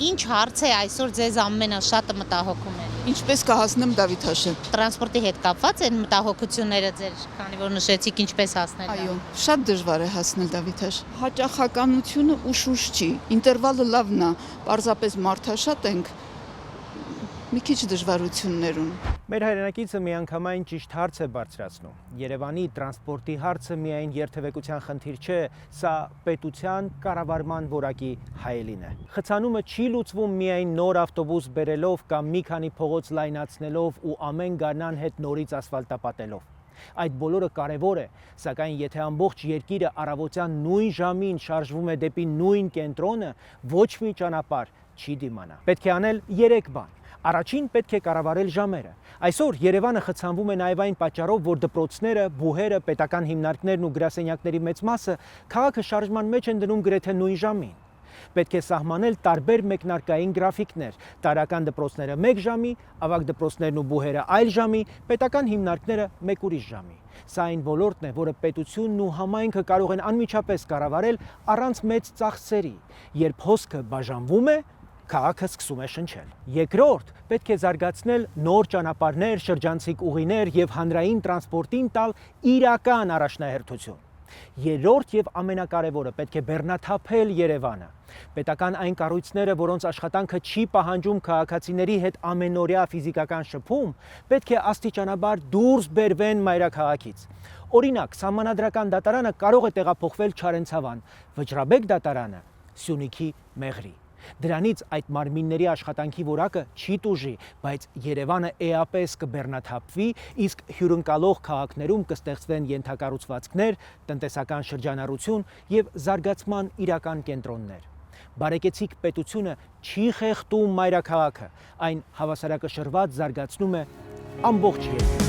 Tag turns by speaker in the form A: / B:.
A: Ինչ հարց է այսօր ձեզ ամենաշատը մտահոգում է։
B: Ինչպես կհասնեմ Դավիթաշը։
A: Տրանսպորտի հետ կապված են մտահոգությունները ձեր, քանի որ նշեցիք ինչպես հասնել։
B: Այո, շատ դժվար է հասնել Դավիթաշ։ Հաճախականությունը ուշուշ չի։ Ինտերվալը լավն է, պարզապես մարդաշատ ենք։ Մի քիչ դժվարություններ ունեն։
C: Մեր հայրենակիցը միանգամայն ճիշտ հարց է բարձրացնում։ Երևանի տրանսպորտի հարցը միայն երթևեկության խնդիր չէ, սա պետության կառավարման որակի հայելին է։ Խցանումը չի լուծվում միայն նոր ավտոբուս բերելով կամ մի քանի փողոց լայնացնելով ու ամեն գարնան հետ նորից ասֆալտապատելով։ Այդ բոլորը կարևոր է, սակայն եթե ամբողջ երկիրը առավոտյան նույն ժամին շարժվում է դեպի նույն կենտրոնը, ոչ մի ճանապարհ չի դիմանա։ Պետք է անել 3 բան։ Առաջին պետք է կառավարել ժամերը։ Այսօր Երևանը խցանվում է նաև այն պատճառով, որ դպրոցները, բուհերը, պետական հիմնարկներն ու գրասենյակների մեծ մասը քաղաքը շարժման մեջ են դնում գրեթե նույն ժամին։ Պետք է սահմանել տարբեր մեկնարկային գրաֆիկներ, տարրական դպրոցները 1 ժամի, ավագ դպրոցներն ու բուհերը այլ ժամի, պետական հիմնարկները 1 ուրիշ ժամի։ Սա այն ոլորտն է, որը պետությունն ու համայնքը կարող են անմիջապես կառավարել առանց մեծ ծախսերի։ Երբ հոսքը բաժանվում է, քաղաքը սկսում է շնչել։ Երկրորդ, պետք է զարգացնել նոր ճանապարհներ, շրջանցիկ ուղիներ եւ հանրային տրանսպորտին տալ իրական առաջնահերթություն։ Երրորդ եւ ամենակարևորը, պետք է բեռնաթափել Երևանը։ Պետական այն կառույցները, որոնց աշխատանքը չի պահանջում քաղաքացիների հետ ամենօրյա ֆիզիկական շփում, պետք է աստիճանաբար դուրս բերվեն մայրաքաղաքից։ Օրինակ, Սահմանադրական դատարանը կարող է տեղափոխվել Չարենցավան, Վճռաբեկ դատարանը Սյունիքի Մեղրի։ Դրանից այդ մարմինների աշխատանքի որակը չի տուժի, բայց Երևանը էապես կբեռնաթափվի, իսկ հյուրընկալող քաղաքներում կստեղծվեն ենթակառուցվածքներ, տնտեսական շրջանառություն եւ զարգացման իրական կենտրոններ։ Բարեկեցիկ պետությունը չի խեղդում մայրաքաղաքը, այն հավասարակշռված զարգացնում է ամբողջ երկիրը։